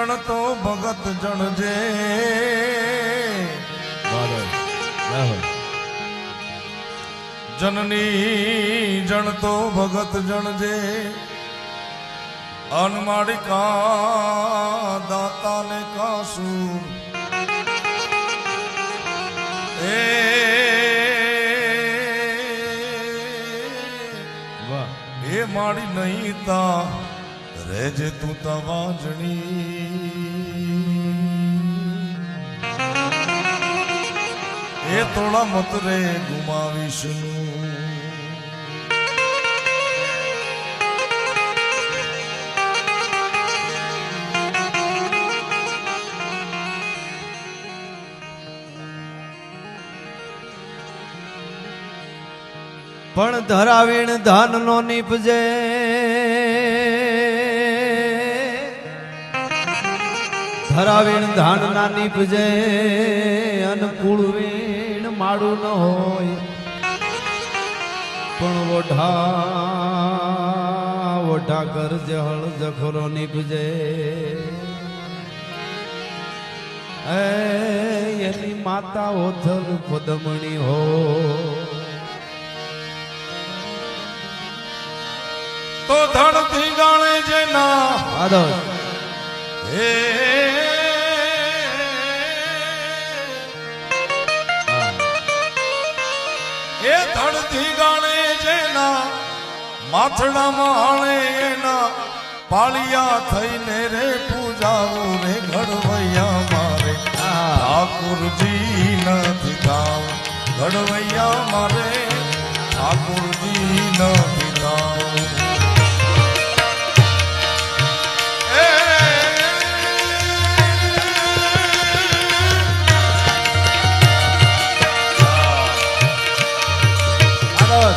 જણ તો ભગત જણજે જનની જણ તો ભગત જણજે અનમાડી કા દાતા ને કાસુર એ માડી નહીં તા રેજે તું તા વાંજણી એ થોડા મત રે ગુમાવીશ પણ ધરાવીણ ધાન નો નીપજે ધરાવીણ ધાન ના નીપજે અનુકૂળ વીણ માડું ન હોય પણ વોઢા કર જળ જખરો નીપજે એની માતા ઓથલ પદમણી હો તો ધણથી ગાણે જેના હે એ ધણથી ગાણે જેના માથડામાં હાણે એના પાળિયા થઈને રે પૂજાવું રે ઘડવૈયા મારે ઠાકુરજી નથી થાવ ઘડવૈયા મારે ઠાકુરજી નથી થાવ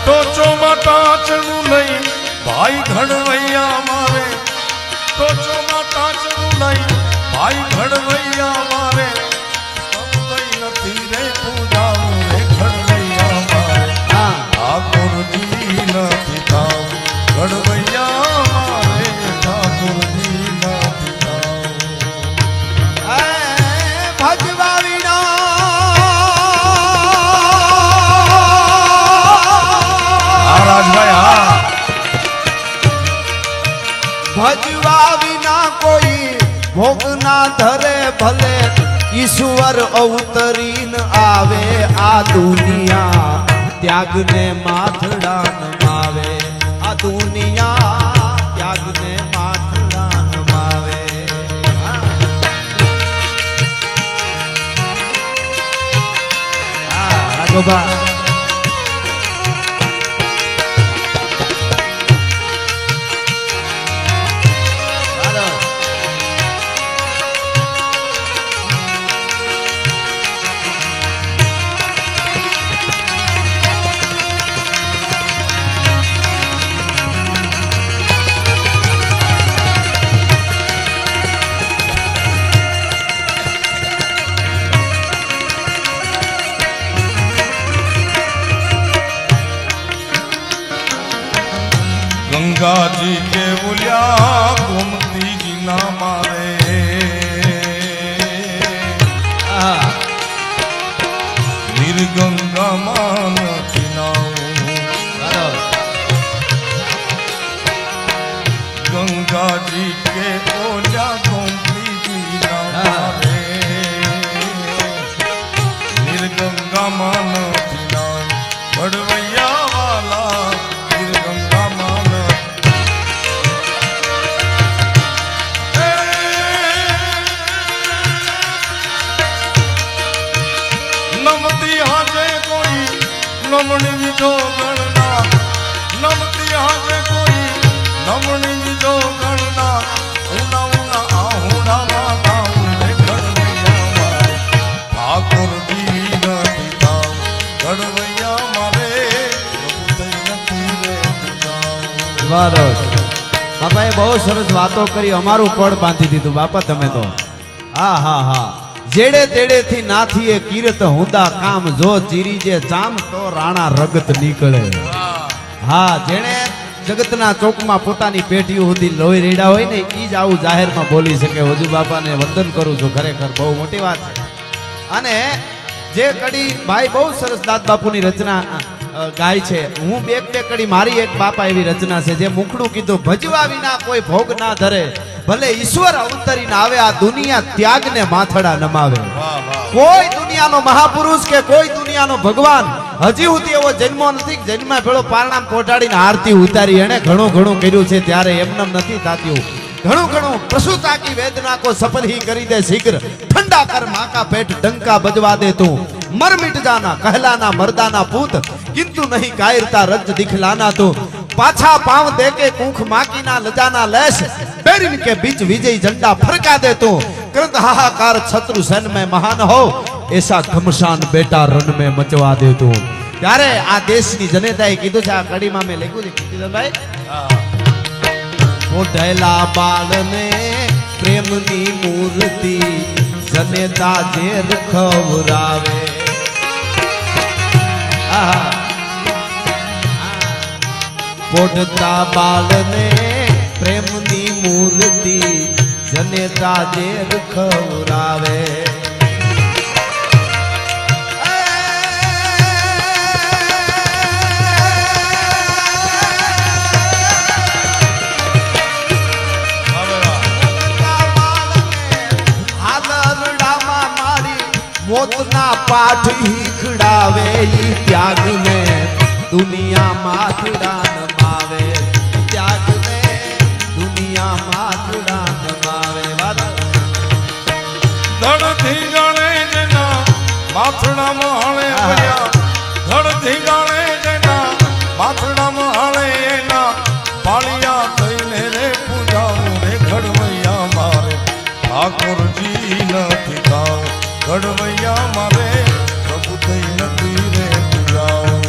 તો ચોમાં ટાચનું નહીં ભાઈ ઘડવૈયા મારે તો ચોમાં ટાચનું નહીં ભાઈ ઘડવૈયા મારે કઈ નથી રે પૂજાવું રે ઘડવૈયા મારે ઠાકોરજી નથી થાવ ઘડવૈયા મારે ઠાકોરજી નથી થાવ ભજવા વિના રાજભાઈ હા ભજવા વિના કોઈ ભોગ ના ધરે ભલે ઈશ્વર અવતરીન આવે આ દુનિયા ત્યાગ ને માથડા નમાવે આ દુનિયા ત્યાગ ને માથડા નમાવે રાઘોબા गंगा जी के बोलिया गोमती जी ना मारे निर्गंगा मान गंगा जी के बोलिया गोमती जी ना मारे निर्गंगा मान बड़वैया वाला निर्गंगा मान नमती हाजे कोई नमणी विजो गणना नमती हाजे कोई नमणी विजो गणना उना उना आहुना माता उने घड़वैया मारे ठाकुर जी नहीं थाव घड़वैया मारे બાપાએ બહુ સરસ વાતો કરી અમારું પડ બાંધી દીધું બાપા તમે તો હા હા હા જેડે તેડે થી નાથીએ કીર્ત હુંદા કામ જો ચીરી જે જામ તો રાણા રગત નીકળે હા જેણે જગતના ચોકમાં પોતાની પેટીઓ સુધી લોહી રેડા હોય ને ઈ જ આવું જાહેરમાં બોલી શકે. વજુ બાપાને વંદન કરું છું, ખરેખર બહુ મોટી વાત છે. અને જે કડી ભાઈ બહુ સરસ દાદ બાપુની રચના ગાય છે. હું બે કડી મારી એક બાપા એવી રચના છે જે મુખડું કીધું, ભજવા વિના કોઈ ભોગ ના ધરે, ભલે ઈશ્વર અવતરીને આવે, આ દુનિયા ત્યાગને માથડા નમાવે. વાહ વાહ કોઈ દુનિયાનો મહાપુરુષ કે કોઈ દુનિયાનો ભગવાન હજી સુધી એવો જન્મો નથી. જન્મ પેલો પારણામ પોટાડીને આરતી ઉતારી એને ઘણું ઘણું કર્યું છે, ત્યારે એમનેમ નથી થાતું. ઘણું ઘણું પ્રસુતા કી વેદના કો સફल ही કરી દે શીઘ્ર, ઠંડા કર मां का पेट डंका बजवा दे तू, मर मिट जाना कहलाना मर्दाना पूत, किंतु नहीं कायरता रज दिखलाना तू, पाछा पांव दे के कूख माकी ना लजाना लेश, बैरिन के बीच विजय झंडा फरका दे तू, कृत हाहाकार शत्रु सन में महान हो, ऐसा घमसान बेटा रन में मचवा दे तू. ત્યારે આ દેશની જનતાએ કીધું છે, આ કડીમાં મેં લખ્યું છે કિશનભાઈ, ઓઢેલા બાળને પ્રેમની મૂર્તિ જનેતા ઝેર ખવરાવે. પોઢતા બાળને પ્રેમની મૂર્તિ જનેતા ઝેર ખવરાવે. મોતના પાઠ હીખડાવે, ઈ ત્યાગને દુનિયા માથડા નમાવે, ત્યાગને દુનિયા માથડા નમાવે. ધડથી ગાણે જેના માથડામાં હાળે ભયા, ધડથી ગાણે જેના માથડામાં હાળે એના પાળિયા થઈને રે પૂજાવું રે ઘડવૈયા મારે ઠાકોરજી નથી થાવ, ઘડવૈયા મારે પ્રભુ થઈ નથી રે પૂજાવું.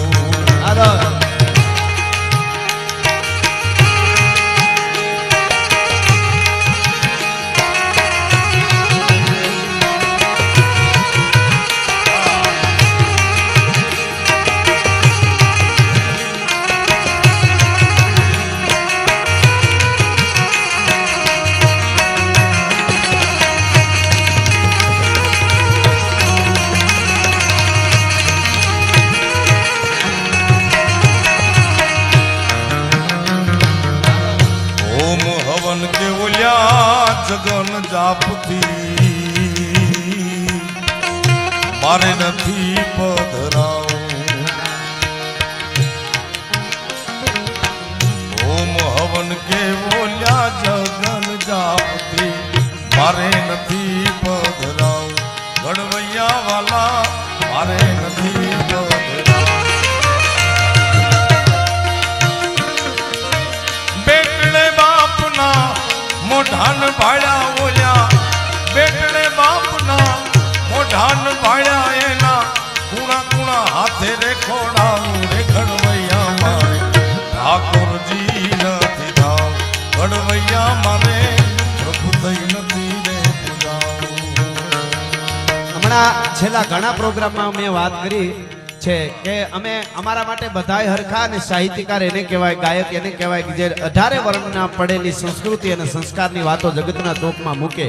કે ઓલ્યા જગન જાપથી મારે નથી પધરાવું, ઓમ હવન કે ઓલ્યા જગન જાપથી મારે નથી પધરાવું, ઘડવૈયા વાલા મારે નથી પધરાવું. બેટલે બાપના મોઢાન ભાળ્યા ઓલ્યા, બેટલે બાપના મોઢાન ભાળ્યા એના, કુણા કુણા હાથે રે ખોડાવું રે ઘડવૈયા મારે ઠાકોરજી નથી થાવ, ઘડવૈયા મારે પ્રભુ થઈ નથી રે પૂજાવું. હમણાં છેલ્લા ઘણા પ્રોગ્રામમાં મેં વાત કરી છે કે અમે અમારા માટે બધાય હરખા, અને સાહિત્યકાર એને કહેવાય, ગાયક એને કહેવાય કે જે 18 વર્ણના પડેલી સંસ્કૃતિ અને સંસ્કારની વાતો જગતના ચોકમાં મૂકે.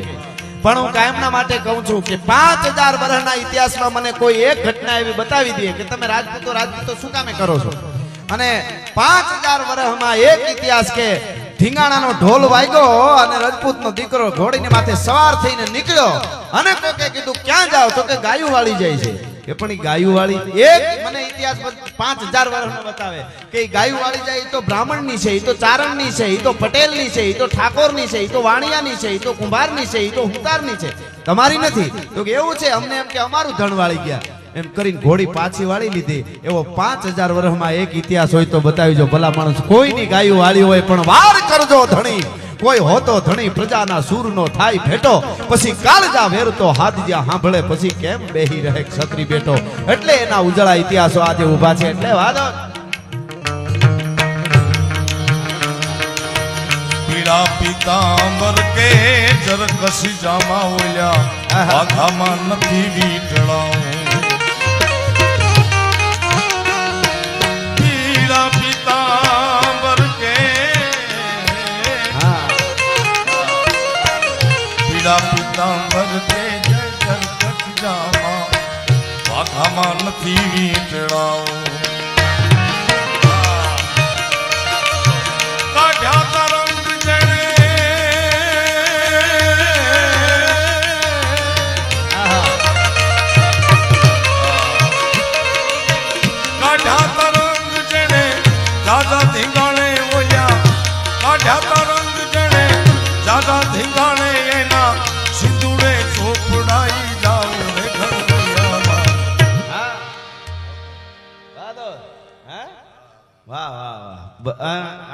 પણ હું કાયમના માટે કહું છું કે 5000 વર્ષના ઇતિહાસમાં મને કોઈ એક ઘટના એવી બતાવી દે કે તમે રાજપૂતો શું કામે કરો છો, અને 5000 વર્ષમાં એક ઇતિહાસ કે ઢીંગાણાનો ઢોલ વાગ્યો અને રાજપૂતનો દીકરો ઘોડીને માથે સવાર થઈને નીકળ્યો અને કોકે કીધું ક્યાં જાવ, તો કે ગાયું વાળી જાય છે. એ પણ ઈ ગાયું વાળી એક મને ઇતિહાસ 5000 વર્ષનો બતાવે કે ઈ ગાયું વાળી જાય, ઈ તો બ્રાહ્મણની છે, ઈ તો ચારણની છે, ઈ તો પટેલની છે, ઈ તો ઠાકોરની છે, ઈ તો વાણિયાની છે, ઈ તો કુંભારની છે, ઈ તો હુંતારની છે, તમારી નથી. તો કે એવું છે, અમને એમ કે અમારું ધણ વાળી ગયા એમ કરીને ઘોડી પાછી વાળી લીધી. એવો 5000 વર્ષમાં એક ઇતિહાસ હોય તો બતાવીજો. ભલા માણસ કોઈની ગાયું વાળી હોય પણ વાર કરજો ધણી, કોઈ હોતો ધણી પ્રજાના સૂરનો થાય ભેટો, પછી કાળજા વેરતો હાથજ્યા સાંભળે, પછી કેમ બેહી રહે ક્ષત્રિ બેટો. એટલે એના ઉજળા ઇતિહાસો આજે ઊભા છે. એટલે વાદો પીળા પીતાંબર કે જરકસી જામા ઓલ્યા, આઘામાં નથી વીટળાવું. પીળા પીતાંબર કે પીળા પીતાંબર તે જય કરકટ જામા વાઘામાં નથી વીંટળાઓ કાઢ્યા તરંગ જણે કાઢ્યા તરંગ જણે દાદા ધીંગાણે ઓયા કાઢ્યા તરંગ જણે દાદા ધીંગાણે એના સિંદુરે ચોપડાઈ જાવ રે ઘરૈયામાં. વાહ વાહ વાહ.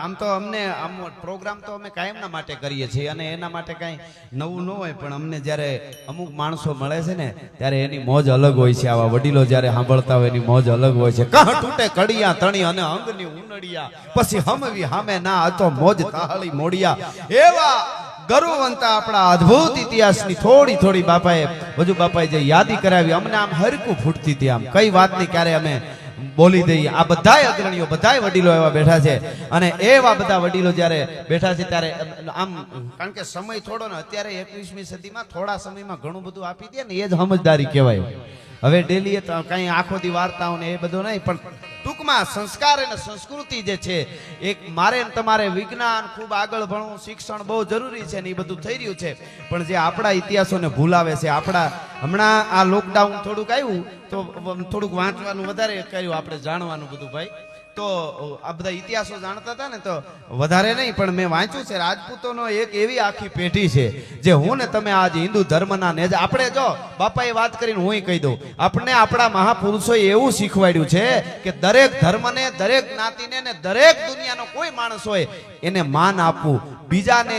આમ તો અમને આમ પ્રોગ્રામ તો અમે કાયમના માટે કરીએ છીએ અને એના માટે કાંઈ નવું ન હોય, પણ અમને જ્યારે અમુક માણસો મળે છે ને ત્યારે એની મોજ અલગ હોય છે. આવા વડીલો જ્યારે સાંભળતા હોય એની મોજ અલગ હોય છે. કહ તૂટે કડિયા તણી અને અંગની ઉનડિયા પછી હમવી હામે ના હતો મોજ તાહળી મોડિયા. એવા ગરુવંતા આપણા અદ્ભુત ઇતિહાસની થોડી થોડી બાપાએ વજુ બાપાએ જે યાદી કરાવી અમને આમ હરકું ફૂટતી હતી. આમ કઈ વાતની ક્યારે અમે બોલી દઈએ. આ બધાય અગ્રણીઓ બધાય વડીલો એવા બેઠા છે અને એવા બધા વડીલો જ્યારે બેઠા છે ત્યારે આમ કારણ કે સમય થોડો ને અત્યારે 21મી સદીમાં થોડા સમયમાં ઘણું બધું આપી દે ને એ જ સમજદારી કહેવાય. હવે ડેલી કઈ આખો દી વાર્તાઓ ને એ બધું નહીં, પણ ટૂંકમાં સંસ્કાર અને સંસ્કૃતિ જે છે એક મારે ને તમારે વિજ્ઞાન ખૂબ આગળ ભણવું શિક્ષણ બહુ જરૂરી છે ને એ બધું થઈ રહ્યું છે, પણ જે આપણા ઇતિહાસોને ભૂલાવે છે. આપણા હમણાં આ લોકડાઉન થોડુંક આવ્યું તો થોડુંક વાંચવાનું વધારે કર્યું, આપણે જાણવાનું બધું ભાઈ. તો આ બધા ઇતિહાસો જાણતા હતા ને તો વધારે નહીં, પણ મેં વાંચ્યું છે રાજપૂતોનો એક એવી આખી પેઢી છે જે હું ને તમે આજ હિન્દુ ધર્મના નેજા આપણે જો બાપાએ વાત કરીને હું કહી દઉં, આપણે આપણા મહાપુરુષોએ એવું શીખવાડ્યું છે કે દરેક ધર્મને દરેક જ્ઞાતિને ને દરેક દુનિયાનો કોઈ માણસ હોય એને માન આપવું. બીજાને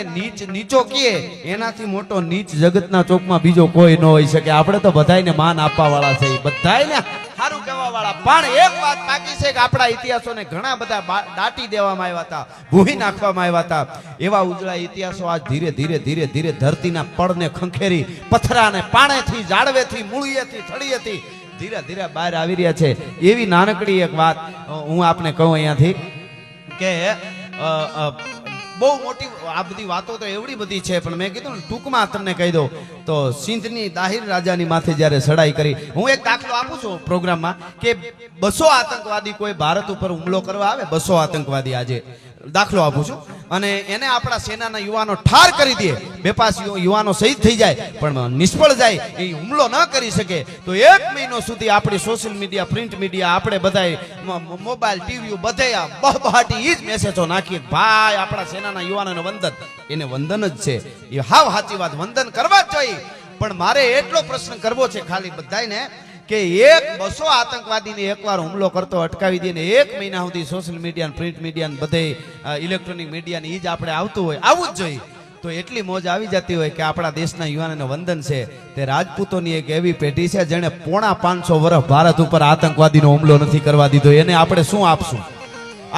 નીચો કીએ એનાથી મોટો નીચ જગતના ચોકમાં બીજો કોઈ ન હોઈ શકે. આપણે તો બધાયને માન આપવા વાળા છે, બધાયને સારું કહેવા વાળા. પણ એક વાત બાકી છે કે આપણા ઇતિહાસોને ઘણા બધા દાટી દેવામાં આવ્યા હતા, ભૂહી નાખવામાં આવ્યા હતા. એવા ઉજળા ઇતિહાસો આજ ધીરે ધીરે ધીરે ધીરે ધરતીના પડને ખંખેરી પથરાને પાણેથી ઝાડવેથી મૂળિયેથી થળિયેથી ધીરે ધીરે બહાર આવી રહ્યા છે. એવી નાનકડી એક વાત હું આપને કહું અહીંયાથી કે બહુ મોટી આ બધી વાતો તો એવડી બધી છે, પણ મેં કીધું ને ટૂંકમાં તમને કહી દઉં તો સિંધની દાહિર રાજાની માથે જ્યારે ચડાઈ કરી, હું એક દાખલો આપું છું પ્રોગ્રામમાં કે 200 આતંકવાદી કોઈ ભારત ઉપર હુમલો કરવા આવે, 200 આતંકવાદી આજે દાખલો આપું છું, અને એને આપણા સેનાના યુવાનો ઠાર કરી દે, 2-5 યુવાનો શહીદ થઈ જાય પણ નિષ્ફળ જાય, એ હુમલો ન કરી શકે તો 1 મહિનો સુધી આપણી સોશિયલ મીડિયા પ્રિન્ટ મીડિયા આપણે બધાય મોબાઈલ ટીવી બધે બહબહાટી એ જ મેસેજો નાખીએ ભાઈ આપણા સેનાના યુવાનોને વંદન. એને વંદન જ છે, એ હાવ સાચી વાત, વંદન કરવા જ જોઈએ. પણ મારે એટલો પ્રશ્ન કરવો છે ખાલી બધાને કે 200 આતંકવાદીને એકવાર હુમલો કરતો અટકાવી દે ને 1 મહિના સુધી સોશિયલ મીડિયા પ્રિન્ટ મીડિયા બધે ઇલેક્ટ્રોનિક મીડિયા એ જ આપણે આવતું હોય, આવવું જ જોઈએ. તો એટલી મોજ આવી જતી હોય કે આપણા દેશના યુવાનોને વંદન છે. તે રાજપૂતોની એક એવી પેઢી છે જેણે 550 વર્ષ ભારત ઉપર આતંકવાદીનો હુમલો નથી કરવા દીધો. એને આપણે શું આપશું?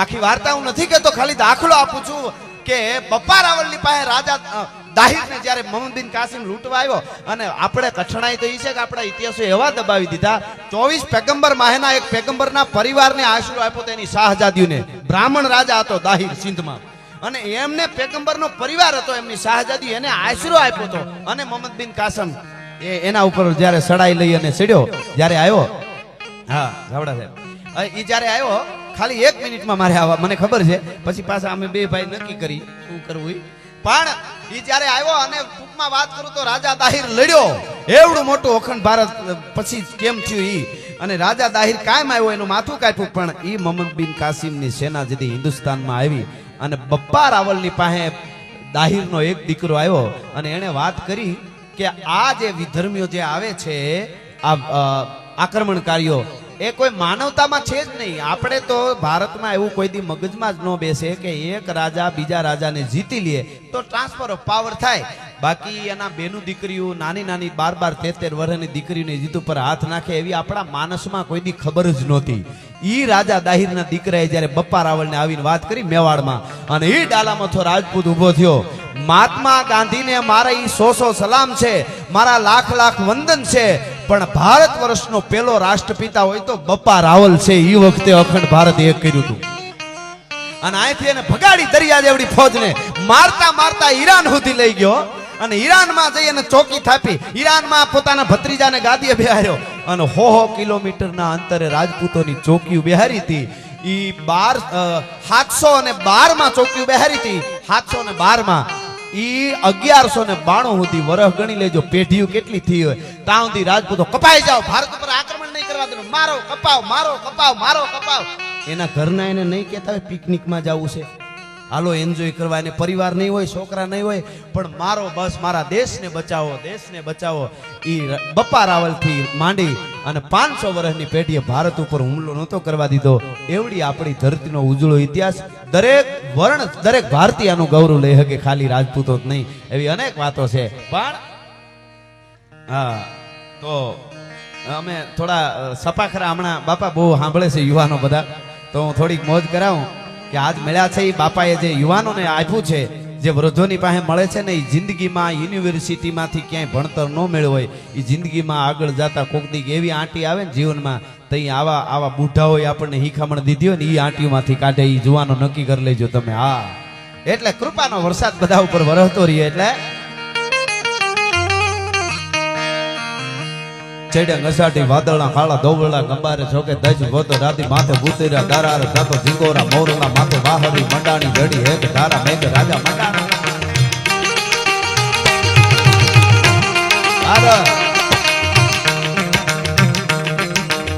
આખી વાર્તા હું નથી કહેતો, ખાલી દાખલો આપું છું કે બપ્પા રાવળની પાસે રાજા દાહિરને જ્યારે મોહમ્મદ બિન કાસિમ લૂંટવા આવ્યો, અને આપણે કઠણાઈ તો એ છે કે આપણા ઇતિહાસો એવા દબાવી દીધા. 24 પેગમ્બર માહેના એક પેગમ્બરના પરિવારને આશરો આપ્યો તો એની શાહજાદીઓને. બ્રાહ્મણ રાજા હતો દાહિર સિંધમાં, અને એમને પેગમ્બરનો પરિવાર હતો, એમની શાહજાદી એને આશરો આપ્યો હતો. અને મોહમ્મદ બિન કાસિમ એના ઉપર જ્યારે સડાઈ લઈ અને ચડ્યો, જ્યારે આવ્યો, હા ઝાવડા સાહેબ, એ જ્યારે આવ્યો ખાલી 1 મિનિટમાં મારે આવવા મને ખબર છે, પછી પાછા અમે 2 ભાઈ નક્કી કરી શું કરવું. પણ એ જ્યારે આવ્યો અને ટૂંકમાં વાત કરું તો રાજા દાહિર લડ્યો, એવડું મોટું અખંડ ભારત પછી કેમ થયું ઈ, અને રાજા દાહિર કાયમ આવ્યો, એનું માથું કાપ્યું. પણ ઈ મોહમ્મદ બિન કાસિમની સેના જેથી હિન્દુસ્તાનમાં આવી અને બપ્પા રાવળની પાસે દાહિરનો એક દીકરો આવ્યો અને એણે વાત કરી કે આ જે વિધર્મીઓ જે આવે છે આ આક્રમણકારીઓ એ કોઈ માનવતામાં છે જ નહીં. આપણે તો ભારતમાં એવું કોઈ દી મગજમાં જ ન બેસે કે એક રાજા બીજા રાજાને જીતી લે તો ટ્રાન્સફર ઓફ પાવર થાય, બાકી એના બેનું દીકરીઓ નાની નાની 12-13 વર્ષની દીકરીઓને જીત ઉપર હાથ નાખે એવી આપણા માનસમાં કોઈ દી ખબર જ નહોતી. ઈ રાજા દાહિરના દીકરાએ જ્યારે બપ્પા રાવળને આવીને વાત કરી મેવાડમાં, અને ઈ ડાલામથો રાજપૂત ઉભો થયો. મહાત્મા ગાંધીને મારા ઈ 100 સલામ છે, મારા લાખ વંદન છે, પણ ભારત વર્ષનો પહેલો રાષ્ટ્રપિતા હોય તો બપ્પા રાવલ છે. ઈ વખતે અખંડ ભારત એક કર્યું હતું, અને અહીંથી એને ભગાડી દરિયા જેવડી ફોજને મારતા મારતા ઈરાન સુધી લઈ ગયો. અને ઈરાનમાં જઈ અને ચોકી થાપી. ઈરાનમાં પોતાના ભત્રીજાને ગાદીએ બેહાર્યો અને 100 કિલોમીટરના અંતરે રાજપૂતોની ચોકીઓ બેહારી હતી. ઈ 712 માં ચોકીઓ બેહારી હતી. 712 માં ઈ 1192 સુધી વરહ ગણી લેજો, પેઢીઓ કેટલી થઈ હોય. ત્યાં સુધી રાજપૂતો કપાઈ જાઓ, ભારત ઉપર આક્રમણ નહીં કરવા દેવાનું, મારો કપાવ, મારો કપાવ, મારો કપાવ. એના ઘરના એને નહીં કહેતા હોય પિકનિકમાં જવું છે, હાલો એન્જોય કરવા, એને પરિવાર નહીં હોય, છોકરા નહીં હોય, પણ મારો બસ મારા દેશને બચાવો, દેશને બચાવો. ઈ બપ્પા રાવલથી માંડી અને 500 વર્ષની પેઢીએ ભારત ઉપર હુમલો નહોતો કરવા દીધો. એવડી આપણી ધરતીનો ઉજળો ઇતિહાસ. દરેક વર્ણ, દરેક ભારતીયનું ગૌરવ લઈ શકે, ખાલી રાજપૂતો જ નહીં. એવી અનેક વાતો છે. પણ હા, તો અમે થોડા સપાખરા હમણાં બાપા બહુ સાંભળે છે યુવાનો બધા, તો હું થોડીક મોજ કરાવું કે આજ મળ્યા છે એ બાપાએ જે યુવાનોને આપ્યું છે, જે વૃદ્ધોની પાસે મળે છે ને, એ જિંદગીમાં યુનિવર્સિટીમાંથી ક્યાંય ભણતર ન મેળવ્યું હોય, એ જિંદગીમાં આગળ જતા કોક દી એવી આંટી આવે ને જીવનમાં, તો આવા બુઢાઓએ આપણને હિખામણ દીધી હોય ને, એ આંટીઓમાંથી કાઢે. એ જુવાનો નક્કી કરી લેજો તમે. હા, એટલે કૃપાનો વરસાદ બધા ઉપર વરસતો રહીએ. એટલે ચડ્યા ઘસાટી વાદળના કાળા દોબળા ગંબારે છોકે દજ ગોતો રાતી માથે ભૂતેરા દારાર જાતો ઝીંગોરા મોરલા માથે વાહરી મંડાણી જડી હેક ધારા મેઘ રાજા મંડાણા.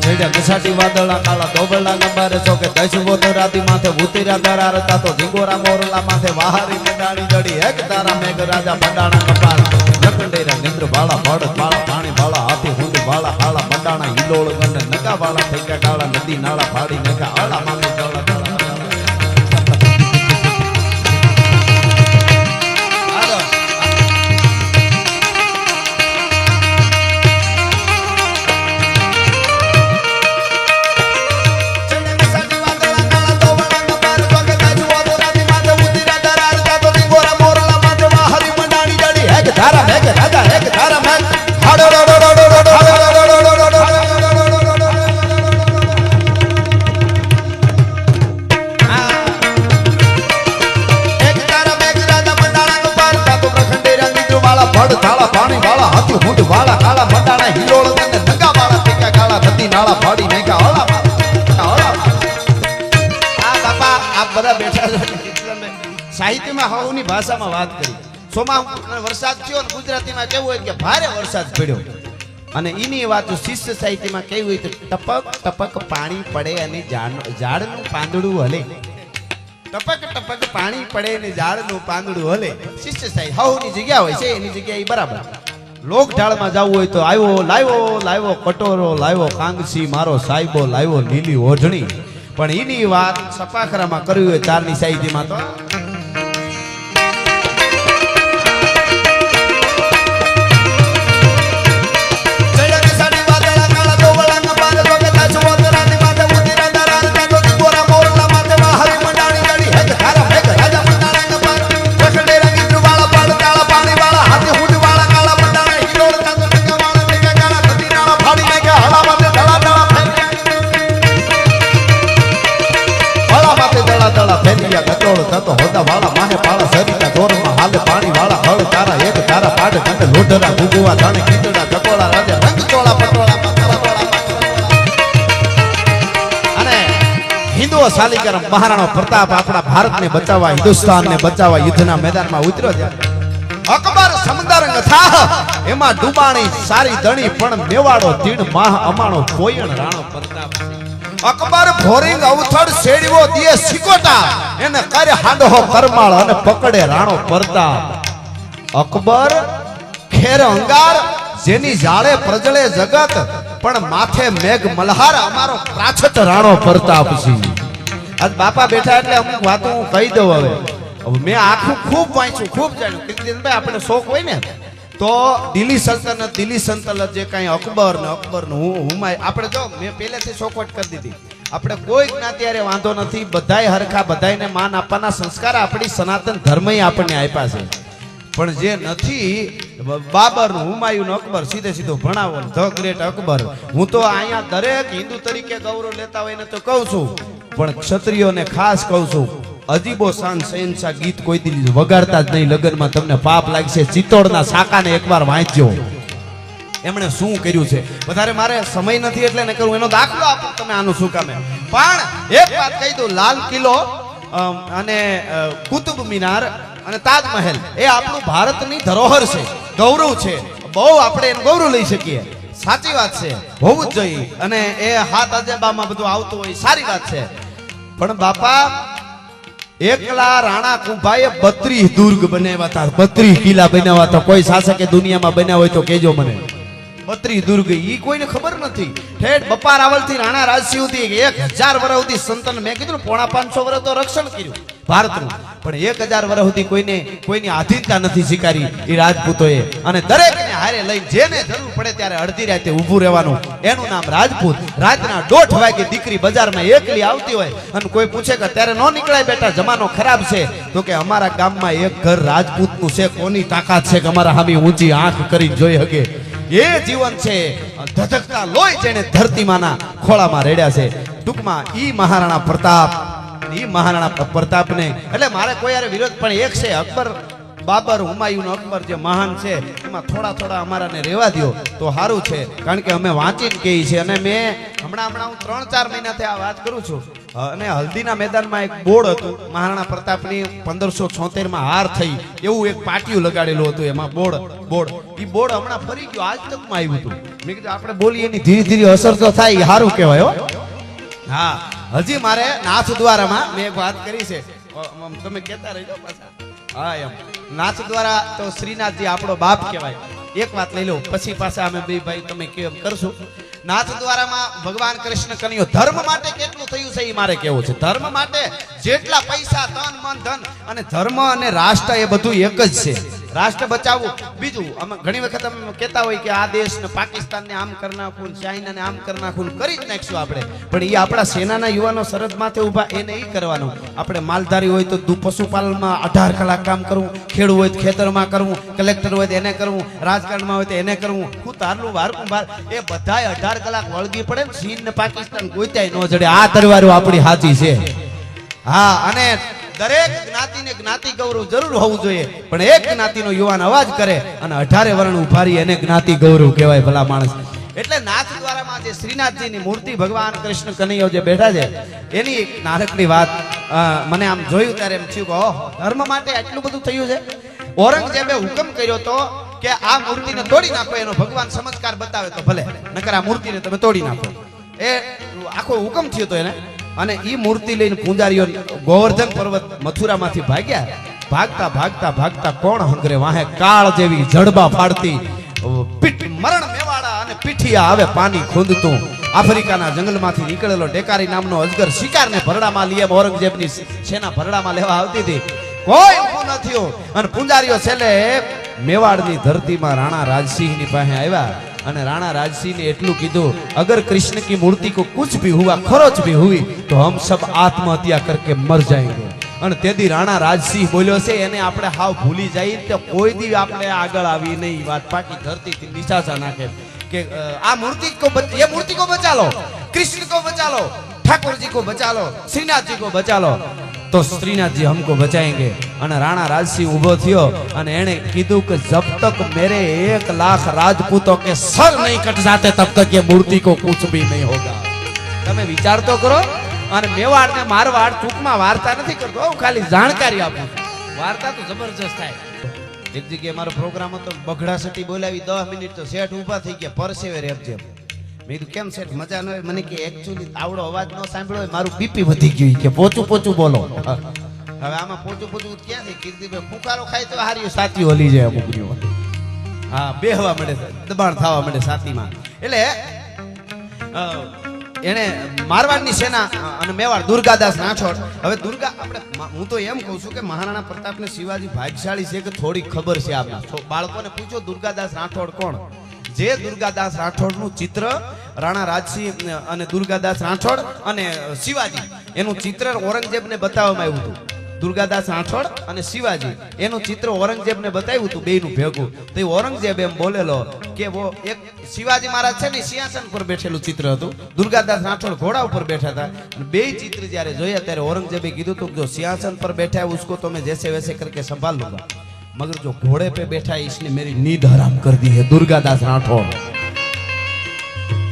ચડ્યા ઘસાટી વાદળના કાળા દોબળા ગંબારે છોકે દજ ગોતો રાતી માથે ભૂતેરા દારાર જાતો ઝીંગોરા મોરલા માથે વાહરી મંડાણી જડી હેક ધારા મેઘ રાજા મંડાણા ગંબાર. જકંડેરા નિંદ્ર બાળા ભડ બાળા પાણી બાળા હાથી હુંડ બાળા હાળા મંડાણા હિલોળ ગંડ નકા બાળા થેકા ડાળા નદી નાળા ફાડી નકા આળા માથે ડાળા ડાળા. ધારા મેઘ રાજા એક ધારા મેઘ હાડો એક ધારા મેઘ રાજા મંડાણા ગંબાર જાતો પ્રખંડેરા નીચો વાળા ભડ થાળા પાણી વાળા હાથી હુંડ વાળા કાળા મંડાણા હિલોળ ગંડ નગા વાળા ટેકા કાળા નદી નાળા ફાડી મેઘા હળા આ બાપા આપ બધા બેઠા છો. સાહિત્યમાં હવની ભાષામાં વાત કરી. સોમાં વરસાદ થયો ને ગુજરાતીમાં કેવું હોય કે ભારે વરસાદ પડ્યો, અને એની વાત શિષ્ય સાહિત્યમાં કેવું હોય તો ટપક ટપક પાણી પડે અને ઝાડનું પાંદડું હલે. ટપક ટપક પાણી પડે અને ઝાડનું પાંદડું હલે. શિષ્ય સાહિત્ય હવની જગ્યા હોય છે, એની જગ્યા એ બરાબર. લોક ઢાળમાં જવું હોય તો આવ્યો લાવ્યો કટોરો લાવ્યો કાંગસી મારો સાહેબો લાવ્યો લીલી ઓઢણી. પણ એની વાત સપાખરામાં કર્યું હોય ચારની સાહિત્યમાં તો લોઢરા ભૂગવા જાણે કીધડા ચકોળા રાજા રંગ ચોળા પટોળા. અને હિન્દુઓ શાલિગ્રામ મહારાણો પ્રતાપ આપણા ભારતને બચાવવા, હિન્દુસ્તાનને બચાવવા યુદ્ધના મેદાનમાં ઉતર્યો છે. અકબર સમંદરંગ થાહ એમાં ડૂબાણી સારી દણી, પણ મેવાડો તીણ માહ અમાણો પોયણ રાણો પ્રતાપ. અકબર ભોરિંગ અવથડ શેડવો દિયે સિકોટા, એને કરે હાંડો કરમાળ અને પકડે રાણો પ્રતાપ. અકબર ખેર અંગાર જેની જાળે પ્રજળે જગત, પણ માથે મેઘ મલ્હાર અમારો પ્રાછત રાણો પ્રતાપસિંહ. આજ બાપા બેઠા એટલે અમુક વાતો હું કહી દઉં. હવે મેં આખું ખૂબ વાંચ્યું, ખૂબ જાણ્યું. કીર્તિદાનભાઈ આપણે શોખ હોય ને તો દિલ્હી સલ્તનત જે કાંઈ અકબર ને હુમાય આપણે જો મેં પહેલેથી શોખવટ કરી દીધી. આપણે કોઈ જ્ઞાતિ હારે વાંધો નથી, બધાય હરખા, બધાયને માન આપવાના સંસ્કાર આપણી સનાતન ધર્મએ આપણને આપ્યા છે. પણ જે નથી બાબર હુમાયુન અકબર સીધો ભણાવો ધ ગ્રેટ અકબર. હું તો અહીંયા દરેક હિન્દુ તરીકે ગૌરવ લેતા હોય ને તો કહું છું, પણ ક્ષત્રિયોને ખાસ કહું છું અજીબો શાન શહેનશાહ ગીત કોઈ દી વગાડતા જ નહીં લગ્નમાં, તમને પાપ લાગશે. ચિત્તોડના સાકાને એકવાર વાંચજો, એમણે શું કર્યું છે. વધારે મારે સમય નથી એટલે ને કરું, એનો દાખલો આપો તમે આનું શું કામે. પણ એક વાત કહી દઉં, લાલ કિલ્લો અને કુતુબ મિનાર અને તાજમહેલ એ આપણું ભારતની ધરોહર છે, ગૌરવ છે. બહુ આપણે એનું ગૌરવ લઈ શકીએ, સાચી વાત છે, હોવું જ જોઈએ. અને એ હાથ અજેબામાં બધું આવતું હોય, સારી વાત છે. પણ બાપા એકલા રાણા કુંભાએ 32 દુર્ગ બનાવ્યા હતા, 32 કિલ્લા બનાવ્યા હતા. કોઈ શાસકે દુનિયામાં બનાવ્યા હોય તો કેજો મને. 32 દુર્ગ ઈ કોઈને ખબર નથી. ઠેઠ બપા રાવલ થી રાણા રાજસિંહ સુધી 1000 વર્ષ સુધી સંતન, મેં કીધું 550 વર્ષ તો રક્ષણ કર્યું ભારતનું, પણ 1000 વર્ષ સુધી કોઈની આધીનતા નથી સ્વીકારી એ રાજપૂતોએ. અને દરેકને હારે લઈ જેને જરૂર પડે ત્યારે અડધી રાતે ઊભું રહેવાનું, એનું નામ રાજપૂત. રાતના 1:30 વાગે દીકરી બજારમાં એકલી આવતી હોય અને કોઈ પૂછે કે ત્યારે ન નીકળાય બેટા, જમાનો ખરાબ છે, તો કે અમારા ગામમાં એક ઘર રાજપૂતનું છે, કોની તાકાત છે કે અમારા સામે ઊંચી આંખ કરી જોઈ શકે. એ જીવન છે, ધધકતા લોહી જેને ધરતીમાંના ખોળામાં રેડ્યા છે. ટૂંકમાં ઈ મહારાણા પ્રતાપને એટલે મારે કોઈ યારે વિરોધ, પણ એક છે અકબર બાબર હુમાયુનો અકબર જે મહાન છે, એમાં થોડા અમારાને રહેવા દો તો સારું છે. કારણ કે અમે વાંચીને કહી છે. અને મેં હમણાં હું 3-4 મહિનાથી આ વાત કરું છું. અને હલ્દીના મેદાનમાં એક બોર્ડ હતું, મહારાણા પ્રતાપની 1576માં હાર થઈ એવું એક પાટિયું લગાડેલું હતું, એમાં બોર્ડ ઈ બોર્ડ હમણાં ફરી ગયો, આજ તકમાં આવ્યું હતું. મેં કીધું આપણે બોલીએ એની ધીરે ધીરે અસર તો થાય, સારું કહેવાય હો. હા, હજી મારે નાથદ્વારામાં મેં એક વાત કરી છે, તમે કહેતા રહેજો પાછા. હા, એમ નાથદ્વારા તો શ્રીનાથજી આપણો બાપ કહેવાય. એક વાત લઈ લો, પછી પાછા અમે બે ભાઈ તમે કેમ કરશું. નાથદ્વારામાં ભગવાન કૃષ્ણ કન્યો ધર્મ માટે કેટલું થયું છે એ મારે કેવું છે. ધર્મ માટે જેટલા પૈસા, તન મન ધન, અને ધર્મ અને રાષ્ટ્ર એ બધું એક જ છે. રાષ્ટ્ર બચાવવું. બીજું અમે ઘણી વખત અમે કહેતા હોય કે આ દેશને પાકિસ્તાનને આમ કરી નાખવું, ચાઇનાને આમ કરી નાખવું, કરી જ નાખશું આપણે. પણ એ આપણા સેનાના યુવાનો સરહદ માથે ઊભા, એને એ કરવાનું. આપણે માલધારી હોય તો પશુપાલનમાં 18 કલાક કામ કરવું, ખેડૂત હોય તો ખેતરમાં કરવું, કલેક્ટર હોય તો એને કરવું, રાજકારણમાં હોય તો એને કરવું. હું તારલું વારકું બાર એ બધાય 18 કલાક વળગી પડે ને, ચીન ને પાકિસ્તાન ગોત્યાય ન જડે. આ તરવારો આપણી સાચી છે. હા, અને દરેક જ્ઞાતિને જ્ઞાતિ ગૌરવ જરૂર હોવું જોઈએ, પણ એક જ્ઞાતિનો યુવાન અવાજ કરે અને 18 વર્ણ ઉભારી એને જ્ઞાતિ ગૌરવ કહેવાય ભલા માણસ. એટલે નાથદ્વારામાં જે શ્રીનાથજીની મૂર્તિ ભગવાન કૃષ્ણ કનૈયો જે બેઠા છે, એની નાનકડી વાત મને આમ જોયું ત્યારે એમ થયું કે ઓહ, ધર્મ માટે આટલું બધું થયું છે. ઔરંગઝેબે હુકમ કર્યો તો કે આ મૂર્તિને તોડી નાખો, એનો ભગવાન ચમત્કાર બતાવે તો ભલે, નકર આ મૂર્તિને તમે તોડી નાખો. એ આખો હુકમ થયો તો એને. અને ઈ મૂર્તિ લઈને પૂજારીઓ ગોવર્ધન પર્વત મથુરામાંથી ભાગતા કોણ હંગરે વાહે કાળ જેવી જડબા ફાડતી પીઠ મરણ મેવાડા અને પીઠિયા આવે પાણી ખૂંદતું. આફ્રિકાના જંગલમાંથી નીકળેલો ડેકારી નામનો અજગર શિકારને ભરડામાં લઈ ઔરંગઝેબની સેના ભરડામાં લેવા આવતી હતી. કોઈ ઊભું ન થયું. અને પૂજારીઓ છેલ્લે મેવાડની ધરતીમાં રાણા રાજસિંહની પાસે આવ્યા અને રાણા राजसिंह ने एटलू कीधु, अगर कृष्ण की मूर्ति को कुछ भी हुआ, खरोच भी हुई, तो हम सब आत्महत्या करके मर जाएंगे. અને તેથી રાણા રાજસિંહ બોલ્યો છે, એને આપણે હાવ ભૂલી જઈએ તો કોઈ દી આપણે આગળ આવી નહીં. વાત પાકી ધરતીથી નિશાસા નાખે કે આ મૂર્તિ કો ये मूर्ति को बचा लो, कृष्ण को बचा लो, ठाकुर जी को बचा लो, श्रीनाथ जी को बचा लो, तो श्रीनाथ जी हमको बचाएंगे. અને રાણા રાજસિંહ ઊભો થયો અને એણે કીધું કે જબ તક મેરે 1 લાખ રાજपूतों के सर नहीं कट जाते तब तक ये मूर्ति को कुछ भी नहीं होगा. તમે વિચાર તો કરો. અને મેવાડ ને મારવાડ ટૂંકમાં વાર્તા નથી કરતો, હું ખાલી જાણકારી આપું છું. વાર્તા તો જબરજસ્ત થાય. એક જગ્યાએ મારો પ્રોગ્રામ હતો, બગડા સટી બોલાવી 10 મિનિટ તો શેઠ ઊભા થઈ ગયા, પરસેવે રેપજે. મેં કીધું કેમ શેઠ મજા ન હોય? મને કે એકચ્યુઅલી આવડો અવાજ ન સાંભળ્યો હોય, મારું બીપી વધી ગયું કે પોચું બોલો. હવે આમાં પોચું ક્યાં થઈ? કીર્તિભાઈ ફુકારો ખાય તો હારી સાતી હલી જાય અમુકની. હા, બેહવા મળે, દબાણ થવા મળે સાતીમાં. એટલે એને મારવાડની સેના અને મેવાડ દુર્ગાદાસ રાઠોડ. હવે આપણે હું તો એમ કહું છું કે મહારાણા પ્રતાપને શિવાજી ભાગ્યશાળી છે કે થોડી ખબર છે. આપણા બાળકોને પૂછો દુર્ગાદાસ રાઠોડ કોણ. જે દુર્ગાદાસ રાઠોડનું ચિત્ર રાણા રાજસિંહ અને દુર્ગાદાસ રાઠોડ અને શિવાજી એનું ચિત્ર ઔરંગઝેબને બતાવવામાં આવ્યું હતું. દુર્ગાદાસ રાઠોડ અને શિવાજી એનું ચિત્ર ઔરંગઝેબને બતાવ્યું હતું બેયનું ભેગું. તો એ ઔરંગઝેબ એમ બોલેલો કે વો એક શિવાજી મહારાજ છે ને સિંહાસન પર બેઠેલું ચિત્ર હતું, દુર્ગાદાસ રાઠોડ ઘોડા ઉપર બેઠા હતા. બે ચિત્ર જ્યારે જોયા ત્યારે ઔરંગઝેબે કીધું હતું જો સિંહાસન પર बैठा है उसको तो मैं जैसे वैसे करके संभाल लूंगा, मगर जो घोड़े पे बैठा है इसने मेरी नींद हराम कर दी है. दुर्गादास राठौड़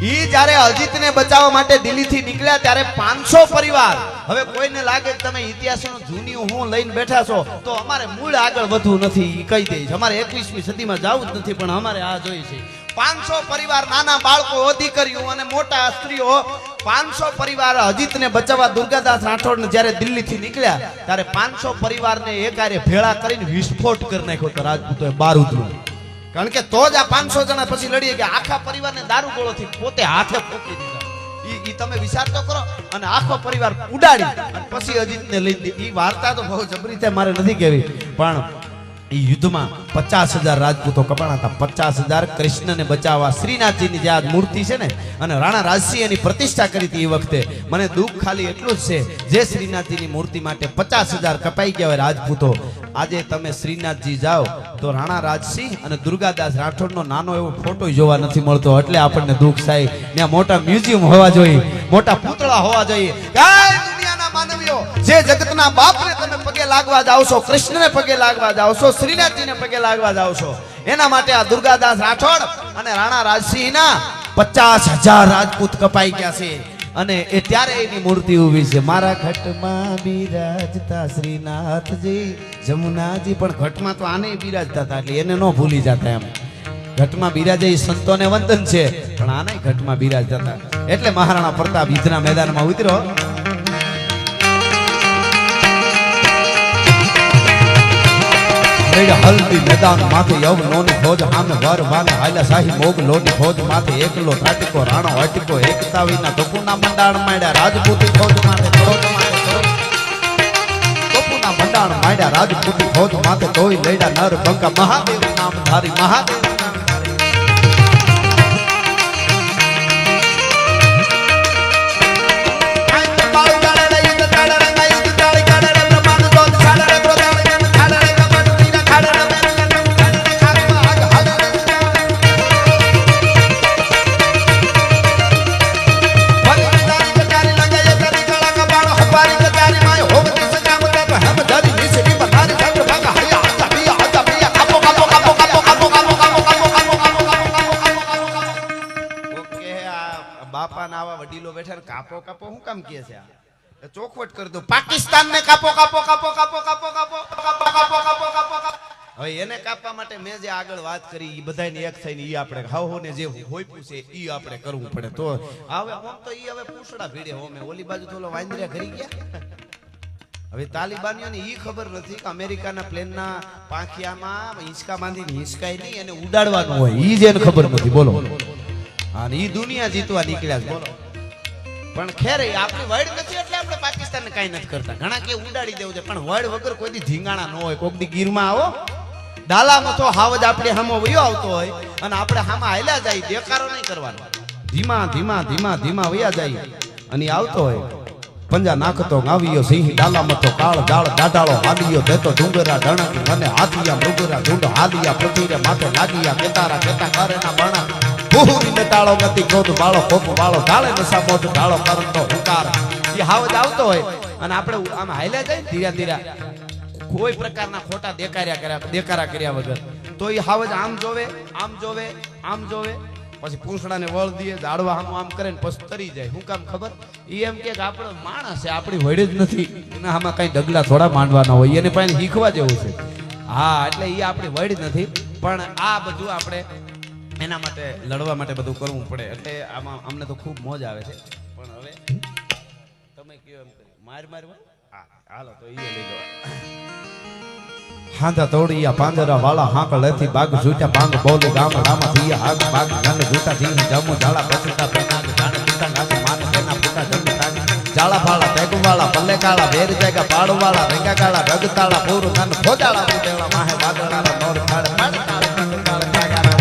ઈ જ્યારે અજીતને બચાવવા માટે દિલ્હીથી નીકળ્યા ત્યારે 500 પરિવાર, હવે કોઈને લાગે કે તમે ઇતિહાસનો જૂની હું લઈને બેઠા છો તો અમારે મૂળ આગળ વધવું નથી, ઈ કહી દઈશ અમારે 21મી સદીમાં જવું જ નથી, પણ અમારે આ જોઈ છે 500 પરિવાર, નાના બાળકો, અધિકારીઓ અને મોટા સ્ત્રીઓ, 500 પરિવાર અજીતને બચાવવા દુર્ગાદાસ રાઠોડને જ્યારે દિલ્હીથી નીકળ્યા ત્યારે 500 પરિવારને એકારે ભેળા કરીને વિસ્ફોટ કરી નાખ્યો તો રાજપૂતોએ બારૂદનો. કારણ કે તો જ આ 500 જણા પછી લડીએ કે આખા પરિવારને દારૂગોળોથી પોતે હાથે ફોકી દીધા. ઈ તમે વિચાર તો કરો. અને આખો પરિવાર ઉડાડી અને પછી અજીતને લઈ દીધી. ઈ વાર્તા તો બહુ જબરી છે, મારે નથી કહેવી, પણ ઈ યુદ્ધમાં 50,000 રાજપૂતો કપાણા હતા. 50,000 કૃષ્ણને બચાવવા શ્રીનાથજીની જે આ મૂર્તિ છે ને, અને રાણા રાજસિંહ એની પ્રતિષ્ઠા કરી હતી એ વખતે. મને દુઃખ ખાલી એટલું જ છે જે શ્રીનાથજીની મૂર્તિ માટે 50,000 કપાઈ ગયા હોય રાજપૂતો, આજે તમે શ્રીનાથજી જાઓ તો રાણા રાજસિંહ અને દુર્ગાદાસ રાઠોડનો નાનો એવો ફોટો જોવા નથી મળતો, એટલે આપણને દુઃખ થાય. ત્યાં મોટા મ્યુઝિયમ હોવા જોઈએ, મોટા પૂતળા હોવા જોઈએ. દુનિયાના માનવીઓ, જે જગતના બાપને તમે પગે લાગવા જાવ છો, કૃષ્ણને પગે લાગવા જાવ છો, શ્રીનાથજીને પગે લાગવા જાવ છો, એના માટે આ દુર્ગાદાસ રાઠોડ અને રાણા રાજસિંહના 50,000 રાજપૂત કપાઈ ગયા છે. અને એ ત્યારે એની મૂર્તિ ઊભી છે. મારા ઘટમાં બિરાજતા શ્રીનાથજી જમુનાજી, પણ ઘટમાં તો આને બિરાજતા હતા એટલે એને ન ભૂલી જતા. એમ ઘટમાં બિરાજે એ સંતોને વંદન છે, પણ આને ઘટમાં બિરાજતા હતા. એટલે મહારાણા પ્રતાપ યુદ્ધના મેદાનમાં ઉતર્યો. હલ્દી મેદાન માથે યવનોની ફોજ સામે વર વાને હાલ્યા શાહી મોગલોની ફોજ માથે એકલો ત્રાટિકો રાણો અટકો એકતાવીના ટોપુના મંડાણ માંડ્યા રાજપૂતી ફોજ માથે ટોપુના મંડાણ માંડ્યા રાજપૂતી ફોજ માથે તોય લડ્યા નર બંકા મહાદેવ નામ ધારી મહાદેવ કાપો કાપો હું કામ કહે છે? આ ચોખવટ કરી દો. પાકિસ્તાન ને કાપો કાપો કાપો કાપો કાપો કાપો કાપો કાપો કાપો કાપો. હવે એને કાપવા માટે મેં જે આગળ વાત કરી ઈ બધાને એક થઈને ઈ આપણે હાવોને જે હોઈપું છે ઈ આપણે કરવું પડે. તો હવે હું તો ઈ હવે પૂછડા ભીડે હોમે ઓલી બાજુ તો વાંદરિયા ઘરી ગયા. હવે તાલિબાનીઓને ઈ ખબર નથી કે અમેરિકાના પ્લેનના પાંખિયામાં હિંચકા બાંધીને હિંચકાય નહીં એને ઉડાડવાનું હોય, ઈ જ એને ખબર નથી. બોલો, અને ઈ દુનિયા જીતવા નીકળ્યા છે. બોલો, પણ ખેર આપણી વર્ડ નથી એટલે આપણે પાકિસ્તાનને કાઈ નથી કરતા. ઘણા કે ઉડાડી દેવું છે, પણ વર્ડ વગર કોઈ દી ધીંગાણા ન હોય. કોક દી ગીરમાં આવો ડાલામાં તો હાવજ આપણે હામો વયો આવતો હોય અને આપણે હામાં હાલ્યા જાય, દેકારો નહીં કરવાનો, ધીમા ધીમા ધીમા ધીમા વયા જાય અને આવતો હોય. પંજા નાખતો ગાવિયો સિંહ ડાલામાં તો કાળ દાળ દાડાળો હાલિયો દેતો ડુંગરા ડણક મને હાથિયા મૃગરા ઢૂંઢ હાલિયા પૃથ્વીરે માથે લાગિયા કેતારા કેતા કરેના બણા બહુરીને તાળો ગતિ ક્રોધ બાળો કોપ વાળો ઢાળે નશા મોજ ઢાળો કરતો હુંકાર. એ હાવજ આવતો હોય અને આપણે આમ હાલ્યા જાય ધીરા ધીરા, કોઈ પ્રકારના ખોટા દેકારા કર્યા વગર, તો એ હાવજ આમ જોવે આમ જોવે આમ જોવે, પછી પૂંછડાને વળ દે, ઝાડવા આમ કરે ને પછી તરી જાય. શું કામ ખબર? એ એમ કે આપણો માણસ છે, આપણી વડે જ નથી, એના આમાં કઈ ડગલા થોડા માંડવાના હોય, એને પાસે શીખવા જેવું છે. હા, એટલે એ આપણી વડ નથી, પણ આ બધું આપણે એના માટે લડવા માટે બધું કરવું પડે. એટલે આમાં અમને તો ખૂબ મોજ આવે છે. પણ હવે તમે કયો એમ માર હાલો તો એ લઈ લો. હાંધા તોડિયા પાંજરા વાળા હાંક લેથી બાગ જૂટા પાંગ બોલે ગામ રામા થિયા હાગ બાગ ગન જૂટા થી જમુ જાળા પછતા પેના જાણે જૂટા નાચે માન કેના પુતા જમ તાગ જાળા ભાળા બેગ વાળા પલ્લે કાળા વેર જાગા પાડ વાળા રેગા કાળા રગતાળા પૂરું નન ફોજાળા ઉડેલા માહે વાદળાળા નોર ખાડ પાડ તાળે તાળે તાગારા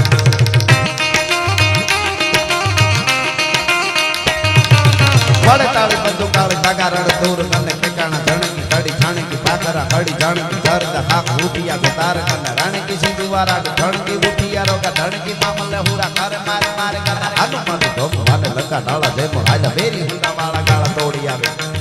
વડે તાળી બંદૂક તાળી તાગારા દૂર નને કેકાણા જણકી તાળી છાણી કી પાકરા घर दखा घूटिया गतार कन रानी किसी दुआरा धड़ की उठिया रो का धड़ की मामले हुरा कर मार मार का हनुमान धोम वाले लका डाला दे मो आजा बेरी हुंडा वाला गाला तोड़ी आवे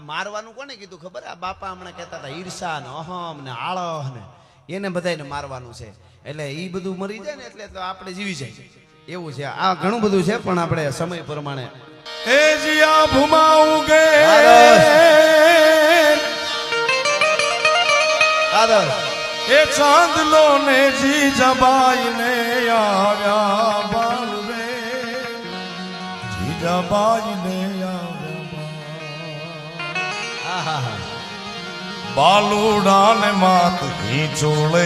મારવાનું કોને કીધું ખબર આ બાપા હમણાં કહેતા હતા ઈર્ષા ને અહમ ને આળહ ને એને બધાને મારવાનું છે એટલે ઈ બધું મરી જાય ને એટલે તો આપણે જીવી જાય એવું છે આ ઘણું બધું છે પણ આપણે સમય પ્રમાણે એ જીયા ભૂમાઉ ગે આદર એ ચાંદલો ને જી જબાઈ ને આવ્યા બાલ રે જી જબાઈ ને બાલુડા ને માત ઘીચોળે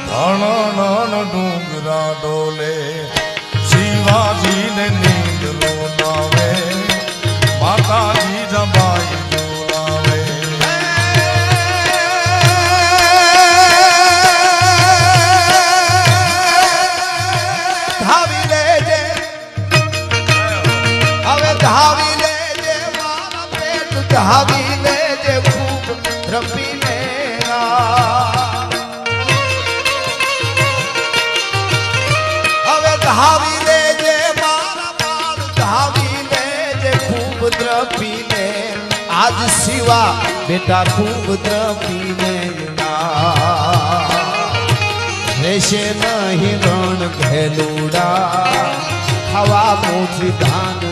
ધણ ડુંગરા ડોલે શિવાજી ને નીંદ રોનાવે માતાજી જબાઈ બોલાવે ધાવી લેજે હવે ધાવી લેજે મારા પેટ ધાવી લેજે ખૂબ રમીને હવે ધાવી લેજે મારા બાળ ધાવી લેજે ખૂબ દ્રપીને આજ શિવા બેટા ખૂબ દ્રપીને રહેશે નહીં રણ ઘેલુડા હવા મોથી ધાન